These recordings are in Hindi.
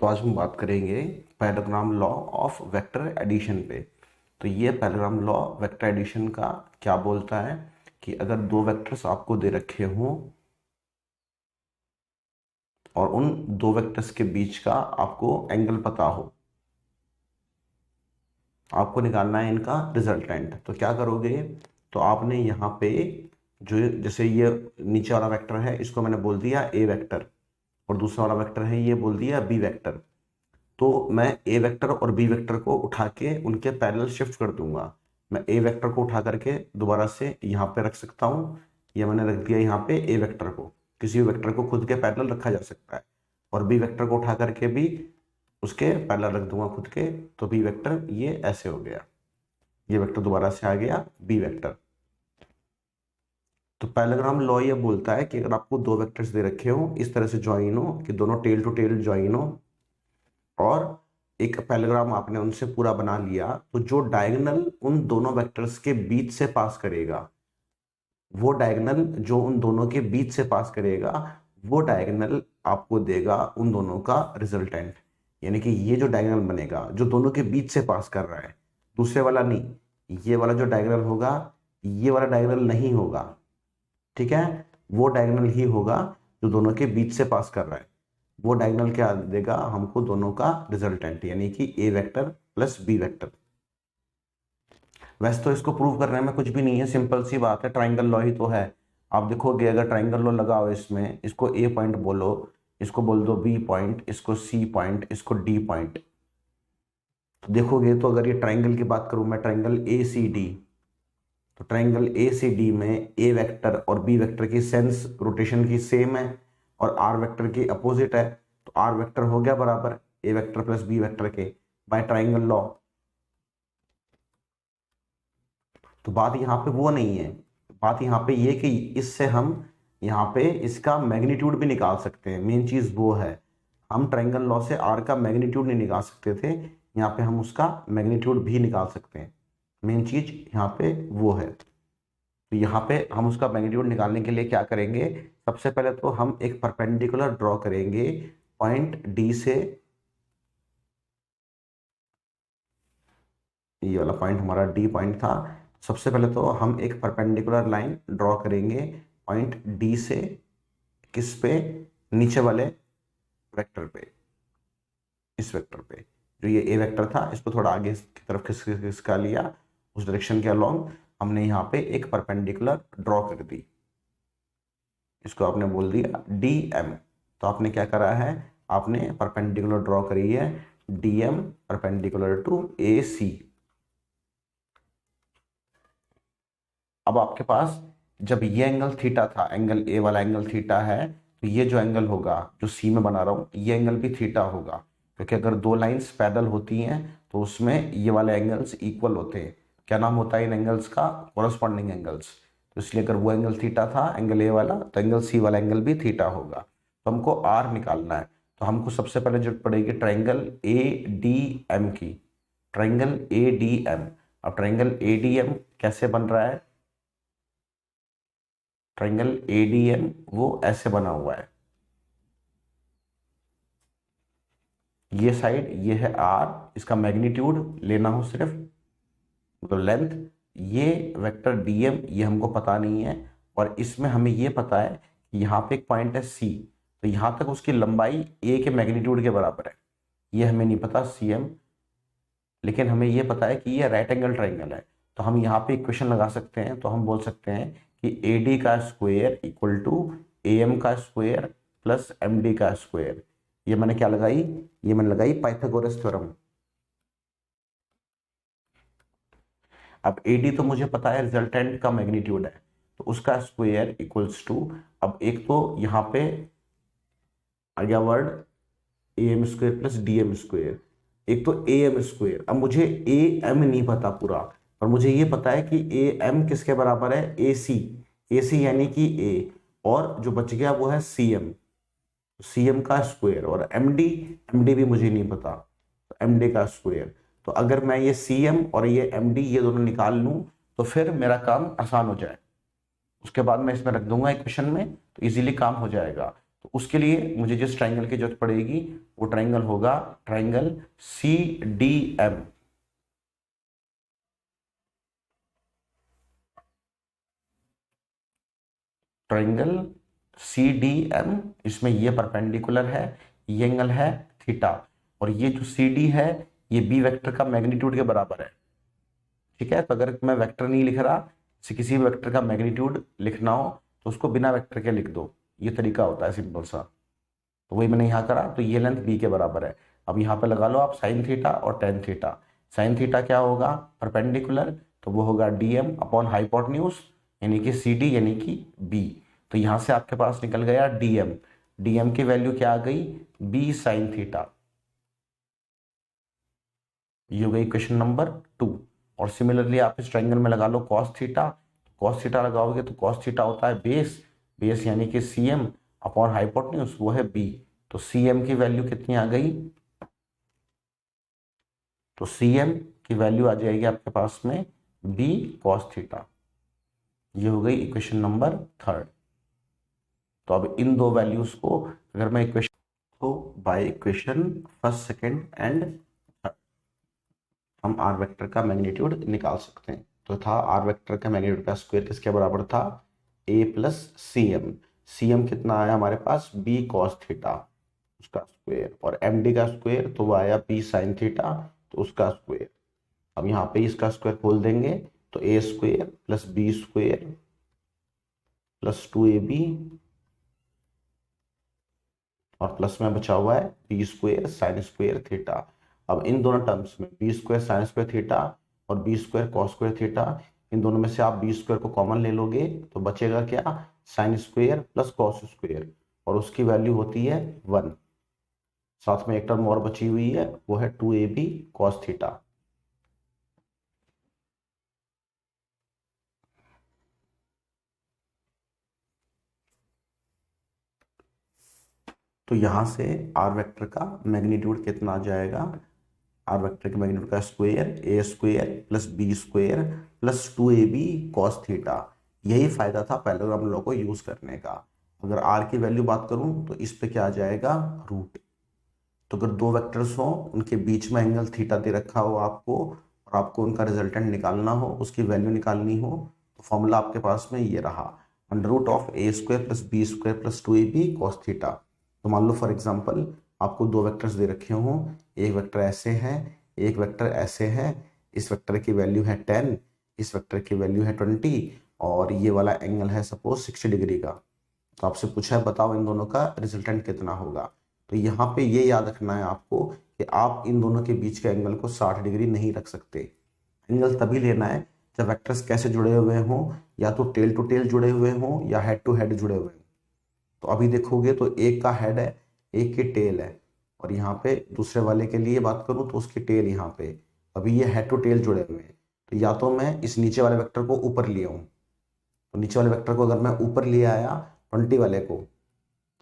तो आज हम बात करेंगे पैराग्राम लॉ ऑफ वेक्टर एडिशन पे। तो ये पैराग्राम लॉ वेक्टर एडिशन का क्या बोलता है कि अगर दो वेक्टर्स आपको दे रखे हों और उन दो वेक्टर्स के बीच का आपको एंगल पता हो, आपको निकालना है इनका रिजल्टेंट। तो क्या करोगे, तो आपने यहाँ पे जो जैसे ये नीचे वाला वेक्टर है इसको मैंने बोल दिया ए वेक्टर और दूसरा वाला वेक्टर है ये बोल दिया बी वेक्टर। तो मैं ए वेक्टर और बी वेक्टर को उठा के उनके पैरेलल शिफ्ट कर दूंगा। मैं ए वेक्टर को उठा करके दोबारा से यहाँ पे रख सकता हूँ, या मैंने रख दिया यहाँ पे ए वेक्टर को। किसी भी वेक्टर को खुद के पैरेलल रखा जा सकता है और बी वेक्टर को उठा करके भी उसके पैरेलल रख दूंगा खुद के। तो बी वेक्टर ये ऐसे हो गया, ये वेक्टर दोबारा से आ गया बी वेक्टर। तो पैरेललोग्राम लॉ ये बोलता है कि अगर आपको दो वेक्टर्स दे रखे हो इस तरह से ज्वाइन हो कि दोनों टेल टू टेल ज्वाइन हो और एक पैरेललोग्राम आपने उनसे पूरा बना लिया, तो जो डायगोनल उन दोनों वेक्टर्स के बीच से पास करेगा, वो डायगोनल जो उन दोनों के बीच से पास करेगा, वो डायगोनल आपको देगा उन दोनों का रिजल्टेंट। यानी कि ये जो डायगोनल बनेगा जो दोनों के बीच से पास कर रहा है, दूसरे वाला नहीं, ये वाला जो डायगोनल होगा ये वाला डायगोनल नहीं होगा, ठीक है, वो डायगोनल ही होगा जो दोनों के बीच से पास कर रहा है। वो डायगोनल क्या देगा हमको, दोनों का रिजल्टेंट, यानी कि ए वेक्टर प्लस बी वेक्टर। वैसे तो इसको प्रूव करने में कुछ भी नहीं है, सिंपल सी बात है, ट्राइंगल लॉ ही तो है। आप देखोगे अगर ट्राइंगल लॉ लगाओ इसमें, इसको ए पॉइंट बोलो, इसको बोल दो बी पॉइंट, इसको सी पॉइंट, इसको डी पॉइंट, तो देखोगे तो अगर ये ट्राइंगल की बात करूं मैं, ट्राइंगल ए सी डी, तो ट्राइंगल ए सी डी में ए वेक्टर और बी वेक्टर की सेंस रोटेशन की सेम है और आर वेक्टर की अपोजिट है। तो आर वेक्टर हो गया बराबर ए वेक्टर प्लस बी वेक्टर के बाय ट्राइंगल लॉ। तो बात यहाँ पे वो नहीं है, बात यहाँ पे ये कि इससे हम यहाँ पे इसका मैग्नीट्यूड भी निकाल सकते हैं। मेन चीज वो है, हम ट्राइंगल लॉ से आर का मैग्नीट्यूड नहीं निकाल सकते थे, यहाँ पे हम उसका मैग्नीट्यूड भी निकाल सकते हैं। मेन चीज यहाँ पे वो है। तो यहाँ पे हम उसका मैग्नीट्यूड निकालने के लिए क्या करेंगे, सबसे पहले तो हम एक परपेंडिकुलर ड्रॉ करेंगे पॉइंट डी से, ये वाला पॉइंट हमारा डी पॉइंट था। सबसे पहले तो हम एक परपेंडिकुलर लाइन ड्रॉ करेंगे पॉइंट डी से, किस पे, नीचे वाले वेक्टर पे, इस वेक्टर पे। जो ये ए वेक्टर था इसको थोड़ा आगे की तरफ खिसका लिया, उस डायरेक्शन के अलोंग हमने यहाँ पे एक परपेंडिकुलर ड्रॉ कर दी, इसको आपने बोल दिया डी एम। तो आपने क्या करा है, आपने परपेंडिकुलर ड्रॉ करी है डी एम परपेंडिकुलर टू ए सी। अब आपके पास जब ये एंगल थीटा था, एंगल ए वाला एंगल थीटा है, तो ये जो एंगल होगा जो सी में बना रहा हूं ये एंगल भी थीटा होगा, क्योंकि अगर दो लाइंस पैरेलल होती हैं तो उसमें ये वाले एंगल्स इक्वल होते हैं। क्या नाम होता है इन एंगल्स का, कोरस्पॉन्डिंग एंगल्स। तो इसलिए अगर वो एंगल थीटा था एंगल ए वाला, तो एंगल सी वाला एंगल भी थीटा होगा। तो हमको आर निकालना है, तो हमको सबसे पहले जरूरत पड़ेगी ट्राइंगल ए डी एम की, ट्राइंगल ए डी एम। अब ट्राइंगल ए डी एम कैसे बन रहा है, ट्राइंगल एडीएम वो ऐसे बना हुआ है, ये साइड ये है आर, इसका मैग्नीट्यूड लेना हो सिर्फ, मतलब लेंथ। ये वेक्टर डीएम ये हमको पता नहीं है, और इसमें हमें ये पता है कि यहाँ पे एक पॉइंट है सी, तो यहाँ तक उसकी लंबाई ए के मैग्नीट्यूड के बराबर है। ये हमें नहीं पता सी एम, लेकिन हमें ये पता है कि ये राइट एंगल ट्राइंगल है। तो हम यहाँ पे इक्वेशन लगा सकते हैं, तो हम बोल सकते हैं कि ए डी का square equal to A M का स्क्वायर प्लस एम डी का स्क्वायर। ये मैंने क्या लगाई, ये मैंने लगाई पाइथागोरस थ्योरम। अब ए डी तो मुझे पता है रिजल्टेंट का मैग्नीट्यूड है, तो उसका स्क्वायर इक्वल्स टू, अब एक तो यहाँ पे आ गया word A M square plus D M square, एक तो ए एम स्क्वायर। अब मुझे ए एम नहीं पता पूरा, पर मुझे ये पता है कि ए एम किसके बराबर है, ए सी यानी कि ए, और जो बच गया वो है सी एम का स्क्वायर, और एम डी भी मुझे नहीं पता, तो एम डी का स्क्वायर। तो अगर मैं ये सी एम और ये एम डी ये दोनों निकाल लूँ तो फिर मेरा काम आसान हो जाए। उसके बाद मैं इसमें रख दूंगा इक्वेशन में, तो इजीली काम हो जाएगा। तो तो उसके लिए मुझे जिस ट्राइंगल की जरूरत पड़ेगी वो ट्राइंगल होगा ट्राइंगल CDM। ट्राइंगल CDM, इसमें ये परपेंडिकुलर है, ये एंगल है थीटा, और ये जो CD है ये B वेक्टर का मैग्नीट्यूड के बराबर है। ठीक है, तो अगर मैं वेक्टर नहीं लिख रहा, किसी भी वेक्टर का मैग्नीट्यूड लिखना हो तो उसको बिना वेक्टर के लिख दो, ये तरीका होता है सिंपल सा। तो वही मैंने यहाँ करा, तो ये लेंथ B के बराबर है। अब यहाँ पे लगा लो आप साइन थीटा और टेन थीटा। साइन थीटा क्या होगा, परपेंडिकुलर, तो वो होगा DM अपॉन हाइपोटेन्यूज, यानी कि CD यानी कि B। तो यहाँ से आपके पास निकल गया DM। DM की वैल्यू क्या आ गई, B साइन थीटा। ये हो गई क्वेश्चन नंबर 2। और सिमिलरली आप इस ट्राइंगल में लगा लो कॉस थीटा। कॉस थीटा लगाओगे तो कॉस थीटा होता है बेस, बेस यानी कि CM अपॉन हाइपोटेन्यूज, वो है B। तो CM की वैल्यू कितनी आ गई, तो CM की वैल्यू आ जाएगी आपके पास में B कॉस थीटा। ये हो गई इक्वेशन नंबर 3। तो अब इन दो वैल्यूज को अगर मैं इक्वेशन, तो by equation first second and third हम आर वेक्टर का मैग्नीट्यूड निकाल सकते हैं। तो था आर वेक्टर का मैग्नीट्यूड का स्क्वायर किसके बराबर था, A प्लस CM। CM कितना आया हमारे पास, B कॉस थीटा, उसका स्क्वायर, और MD का स्क्वायर तो वो आया B साइन थीटा, तो उसका स्क्वायर। अब यहाँ पे इसका स्क्वायर खोल देंगे तो A square plus B square plus 2AB, और प्लस में बचा हुआ है B square sine square theta. अब इन दोनों टर्म्स में B square sine square theta और B square cos square theta, इन दोनों में से आप B स्क्वायर को कॉमन ले लोगे तो बचेगा क्या, sine square plus cos square, और उसकी वैल्यू होती है 1। साथ में एक टर्म और बची हुई है, वो है 2AB कॉस थीटा। तो यहां से आर वेक्टर का मैग्नीट्यूड कितना आ जाएगा, आर वेक्टर के मैग्नीट्यूड का square A square plus B square plus 2AB cos theta. यही फायदा था पैरेललोग्राम लॉ को यूज करने का। अगर आर की वैल्यू बात करूं तो इस पे क्या आ जाएगा, रूट। तो अगर दो वेक्टर्स हो, उनके बीच में एंगल थीटा दे रखा हो आपको, और आपको उनका रिजल्टेंट निकालना हो, उसकी वैल्यू निकालनी हो, तो फॉर्मूला आपके पास में ये रहा, under root of A square plus B square plus 2AB cos theta. तो मान लो फॉर एग्जांपल आपको दो वेक्टर्स दे रखे हों, एक वेक्टर ऐसे है, एक वेक्टर ऐसे है, इस वेक्टर की वैल्यू है 10, इस वेक्टर की वैल्यू है 20, और ये वाला एंगल है सपोज 60 डिग्री का। तो आपसे पूछा है बताओ इन दोनों का रिजल्टेंट कितना होगा। तो यहाँ पे ये याद रखना है आपको कि आप इन दोनों के बीच के एंगल को 60 डिग्री नहीं रख सकते। एंगल तभी लेना है जब वेक्टर्स कैसे जुड़े हुए हों, या तो टेल टू टेल जुड़े हुए हों या हेड टू हेड जुड़े हुए हों। तो अभी देखोगे तो एक का हेड है, एक की टेल है, और यहाँ पे दूसरे वाले के लिए बात करूँ तो उसकी टेल यहाँ पे। अभी ये हेड टू टेल जुड़े हुए हैं, तो या तो मैं इस नीचे वाले वेक्टर को ऊपर ले आऊँ, तो नीचे वाले वेक्टर को अगर मैं ऊपर ले आया 20 वाले को,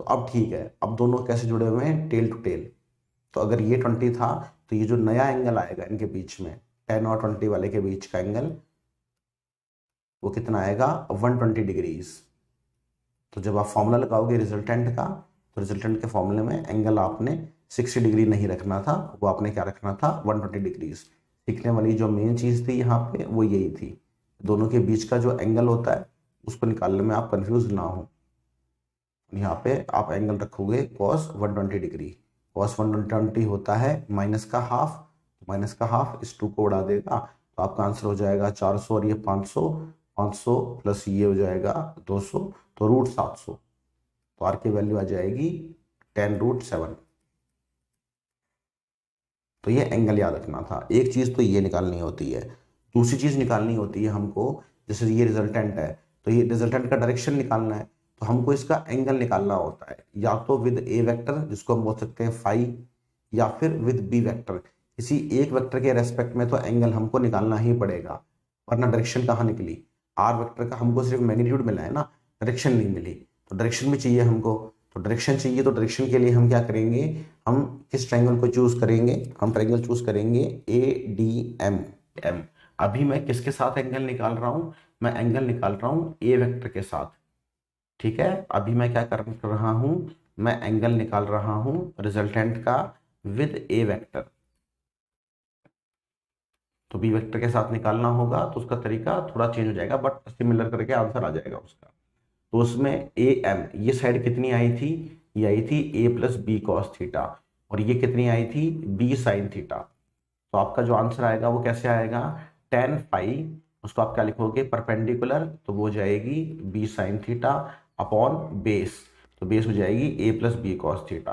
तो अब ठीक है, अब दोनों कैसे जुड़े हुए हैं, टेल टू टेल। तो अगर ये 20 था तो ये जो नया एंगल आएगा इनके बीच में 10 और 20 वाले के बीच का एंगल, वो कितना आएगा, 120 डिग्रीज। तो जब आप फॉर्मूला लगाओगे रिजल्टेंट का, तो रिजल्टेंट के फॉर्मूले में एंगल आपने 60 डिग्री नहीं रखना था, वो आपने क्या रखना था, 120 डिग्रीज। सीखने वाली जो मेन चीज थी यहाँ पे वो यही थी, दोनों के बीच का जो एंगल होता है उसको निकालने में आप कंफ्यूज ना हो। यहाँ पे आप एंगल रखोगे cos 120 डिग्री। cos 120 होता है माइनस का हाफ, माइनस का हाफ इस 2 को उड़ा देगा, तो आपका आंसर हो जाएगा 400, और ये 500, 500 प्लस ये हो जाएगा 200, तो रूट 700। तो आर की वैल्यू आ जाएगी 10√7। तो ये एंगल याद रखना था। एक चीज तो ये निकालनी होती है, दूसरी चीज निकालनी होती है हमको, जैसे ये रिजल्टेंट है तो ये रिजल्टेंट का डायरेक्शन निकालना है, तो हमको इसका एंगल निकालना होता है, या तो विद ए वेक्टर जिसको हम बोल सकते हैं फाई, या फिर विद बी वेक्टर। किसी एक वेक्टर के रेस्पेक्ट में तो एंगल हमको निकालना ही पड़ेगा, वरना डायरेक्शन कहाँ निकली। आर वेक्टर का हमको सिर्फ मैग्नीट्यूड मिला है ना, डायरेक्शन नहीं मिली, तो डायरेक्शन भी चाहिए हमको। तो डायरेक्शन चाहिए, तो डायरेक्शन के लिए हम क्या करेंगे, हम किस ट्रायंगल को चूज करेंगे, हम ट्रायंगल चूज करेंगे ADM। अभी मैं किसके साथ एंगल निकाल रहा हूं, मैं एंगल निकाल रहा हूं ए वेक्टर के साथ। ठीक है, अभी मैं क्या कर रहा हूं, मैं एंगल निकाल रहा हूं रिजल्टेंट का विद ए वेक्टर। तो बी वेक्टर के साथ निकालना होगा तो उसका तरीका थोड़ा चेंज हो जाएगा, बट सिमिलर करके आंसर आ जाएगा उसका। तो उसमें ए एम, ये साइड कितनी आई थी, ये आई थी ए प्लस बी कॉस थीटा, और ये कितनी आई थी, बी साइन थीटा। तो आपका जो आंसर आएगा वो कैसे आएगा, टेन फाई, उसको आप क्या लिखोगे, परपेंडिकुलर, तो वो हो जाएगी B sine theta upon base, तो बेस हो जाएगी A plus B cos theta.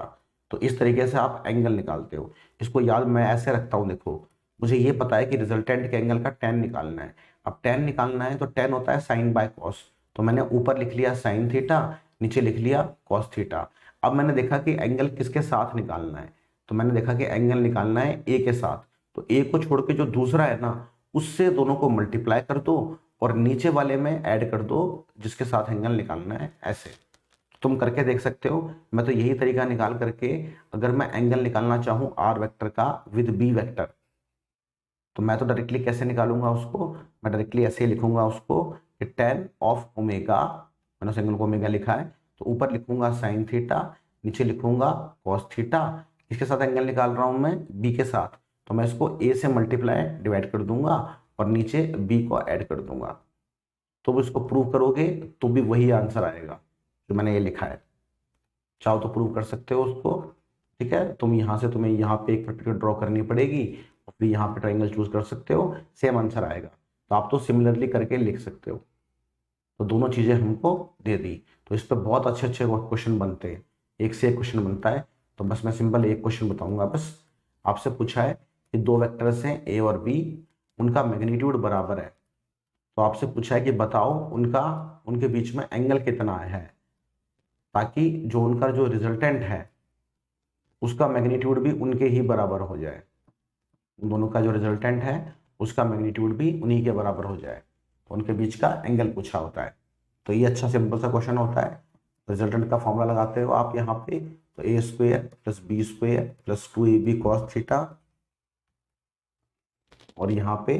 तो इस तरीके से आप एंगल निकालते हो। इसको याद मैं ऐसे रखता हूँ, देखो मुझे ये पता है कि रिजल्टेंट के एंगल का टेन निकालना है। अब टेन निकालना है तो टेन होता है साइन बाय कॉस, तो मैंने ऊपर लिख लिया साइन थीटा, नीचे लिख लिया कॉस थीटा। अब मैंने देखा कि एंगल किसके साथ निकालना है, तो मैंने देखा कि एंगल निकालना है ए के साथ, तो ए को छोड़ के जो दूसरा है ना, उससे दोनों को मल्टीप्लाई कर दो और नीचे वाले में ऐड कर दो जिसके साथ एंगल निकालना है, ऐसे। तुम करके देख सकते हो। मैं तो यही तरीका निकाल करके, अगर मैं एंगल निकालना चाहूं आर वेक्टर का विद बी वेक्टर, तो मैं तो डायरेक्टली कैसे निकालूंगा उसको, मैं डायरेक्टली ऐसे ही लिखूंगा उसको कि टेन ऑफ ओमेगा, मैंने उस एंगल को ओमेगा लिखा है, तो ऊपर लिखूंगा साइन थीटा, नीचे लिखूंगा कॉस थीटा। इसके साथ एंगल निकाल रहा हूं मैं बी के साथ, तो मैं इसको ए से मल्टीप्लाई डिवाइड कर दूंगा और नीचे बी को ऐड कर दूंगा। तो भी इसको प्रूव करोगे तो भी वही आंसर आएगा जो मैंने ये लिखा है। चाहो तो प्रूव कर सकते हो उसको, ठीक है। तुम यहाँ से, तुम्हें यहाँ पे एक पर्टिकुलर ड्रॉ करनी पड़ेगी और फिर यहाँ पे ट्राइंगल चूज कर सकते हो, सेम आंसर आएगा। तो आप तो सिमिलरली करके लिख सकते हो। तो दोनों चीजें हमको दे दी, तो इस पर बहुत अच्छे अच्छे क्वेश्चन बनते हैं, एक से एक क्वेश्चन बनता है। तो बस मैं सिंपल एक क्वेश्चन बताऊंगा। बस आपसे पूछा है कि दो वेक्टर्स हैं ए और बी, उनका मैग्नीट्यूड बराबर है, तो आपसे पूछा है कि बताओ उनका, उनके बीच में एंगल कितना है, ताकि जो उनका जो रिजल्टेंट है उसका मैग्नीट्यूड भी उनके ही बराबर हो जाए। उन दोनों का जो रिजल्टेंट है उसका मैग्नीट्यूड भी उन्हीं के बराबर हो जाए, तो उनके बीच का एंगल पूछा होता है। तो ये अच्छा सिंपल सा क्वेश्चन होता है। रिजल्टेंट का फॉर्मूला लगाते हो आप यहाँ पे, तो A square plus B square plus two A B cos theta, और यहाँ पे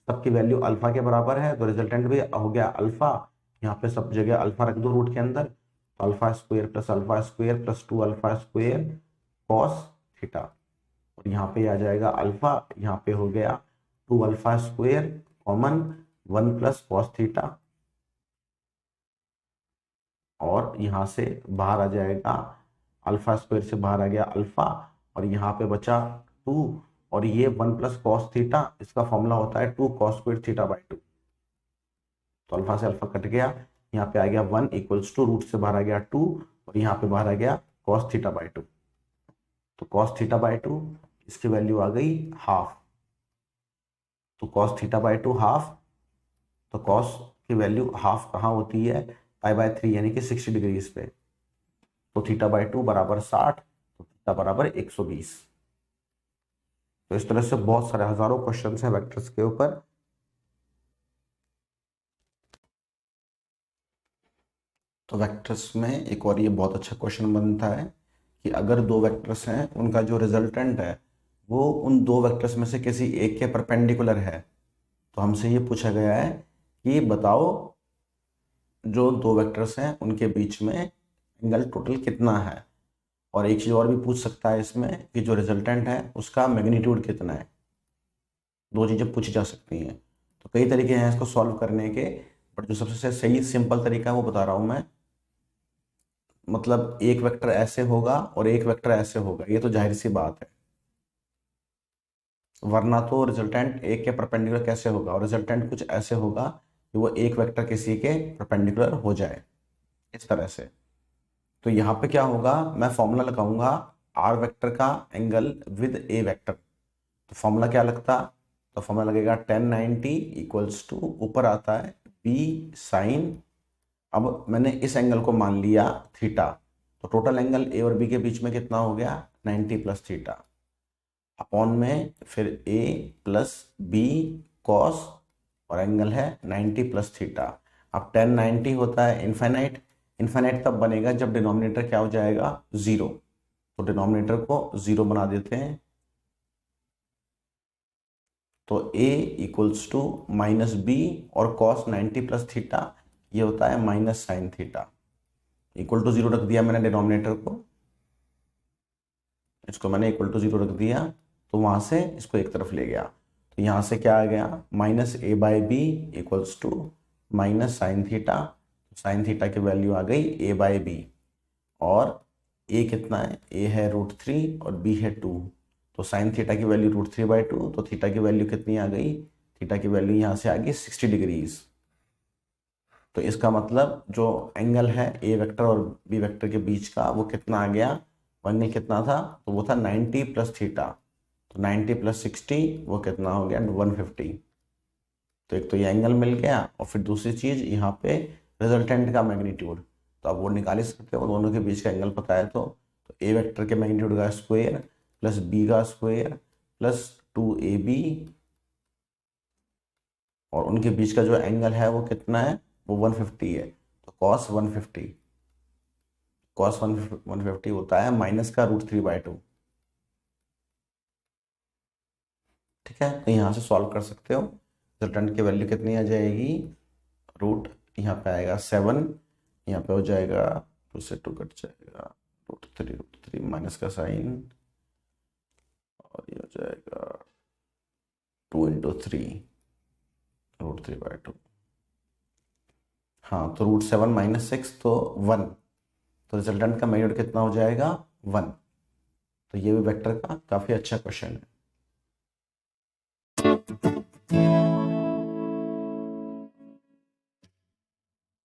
सबकी वैल्यू अल्फा के बराबर है, तो रिजल्टेंट भी हो गया अल्फा। यहाँ पे सब जगह अल्फा रख दो रूट के अंदर, तो alpha square plus to alpha square cos theta, और यहाँ पे आ जाएगा अल्फा, यहाँ पे हो गया two alpha square common one plus cos theta, और यहाँ से बाहर आ जाएगा अल्फा स्क्वेयर से बाहर आ गया अल्फा, और यहाँ पे बचा टू, और ये वन प्लस कॉस थीटा, इसका फॉर्मूला होता है two cos square theta by two. तो अल्फा से अल्फा कट गया, यहाँ पे आ गया वन इक्वल्स टू, रूट से बाहर आ गया टू, और यहाँ पे बाहर आ गया कॉस थीटा बाई टू। तो कॉस थीटा बाई टू, इसकी वैल्यू आ गई हाफ, तो cos theta by to half, तो कॉस की वैल्यू हाफ कहाँ होती है, पाई बाय थ्री यानी कि 60 डिग्रीज पे। तो थीटा बाई टू बराबर 60, तो थीटा बराबर 120। तो इस तरह से बहुत सारे हजारों क्वेश्चन हैं वेक्टर्स के ऊपर। तो वेक्टर्स में एक और ये बहुत अच्छा क्वेश्चन बनता है कि अगर दो वेक्टर्स हैं, उनका जो रिजल्टेंट है वो उन दो वेक्टर्स में से किसी एक के परपेंडिकुलर है, तो हमसे ये पूछा गया है कि बताओ जो दो वेक्टर्स हैं उनके बीच में एंगल टोटल कितना है। और एक चीज़ और भी पूछ सकता है इसमें कि जो रिजल्टेंट है उसका मैग्नीट्यूड कितना है। दो चीज़ें पूछी जा सकती हैं। तो कई तरीके हैं इसको सॉल्व करने के, बट जो सबसे सही सिंपल तरीका है वो बता रहा हूँ मैं। मतलब एक वेक्टर ऐसे होगा और एक वेक्टर ऐसे होगा, ये तो जाहिर सी बात है, वरना तो रिजल्टेंट एक के परपेंडिकुलर कैसे होगा, और रिजल्टेंट कुछ ऐसे होगा कि वो एक वेक्टर किसी के परपेंडिकुलर हो जाए, इस तरह से। तो यहाँ पे क्या होगा, मैं फॉर्मूला लगाऊंगा आर वेक्टर का एंगल विद ए वेक्टर। तो फॉर्मूला क्या लगता, तो फॉर्मूला लगेगा 1090 इक्वल्स टू, ऊपर आता है बी साइन, अब मैंने इस एंगल को मान लिया थीटा, तो टोटल एंगल ए और बी के बीच में कितना हो गया 90 प्लस थीटा, अपॉन में फिर ए प्लस बी कॉस, और एंगल है 90 प्लस थीटा। अब 1090 होता है इनफाइनाइट, इनफाइनाइट तब बनेगा जब डिनोमिनेटर क्या हो जाएगा जीरो, तो डिनोमिनेटर को जीरो बना देते हैं। तो a equals to minus B, और कॉस 90 प्लस थीटा ये होता है minus sine theta. Equal to 0 रख दिया मैंने डिनोमिनेटर को, इसको मैंने इक्वल टू 0 रख दिया, तो वहां से इसको एक तरफ ले गया, तो यहां से क्या आ गया, minus A by B equals to minus sine theta. Sine theta की वैल्यू आ गई ए बाई बी, और ए कितना है, ए है √3 और बी है 2, तो साइन थीटा की वैल्यू √3/2, तो थीटा की वैल्यू कितनी आ गई, थीटा की वैल्यू यहाँ से आ गई 60 डिग्रीज। तो इसका मतलब जो एंगल है ए वेक्टर और बी वेक्टर के बीच का वो कितना आ गया, वन में कितना था, तो वो था 90 प्लस थीटा, तो 90 प्लस 60 वो कितना हो गया 150। तो एक तो ये एंगल मिल गया, और फिर दूसरी चीज यहाँ पे रिजल्टेंट का मैग्नीट्यूड, तो आप वो निकाल ही सकते हो, दोनों के बीच का एंगल पता है तो ए वेक्टर के मैग्नीट्यूड का स्क्वायर प्लस बी का स्क्वायर प्लस 2ab, और उनके बीच का जो एंगल है वो कितना है, वो 150 है, तो cos 150, cos 150 होता है माइनस का √3/2। ठीक है, तो यहाँ से सॉल्व कर सकते हो, रिजल्टेंट की वैल्यू कितनी आ जाएगी, रूट यहाँ पे आएगा 7, यहाँ पे हो जाएगा 2 से 2 कट जाएगा, √3 माइनस का साइन, और ये हो जाएगा 2 × 3 √3/2। हाँ, तो √7 माइनस 6 तो 1, तो रिजल्टेंट का मैग्नीट्यूड कितना हो जाएगा 1। तो ये भी वेक्टर का काफी अच्छा क्वेश्चन है।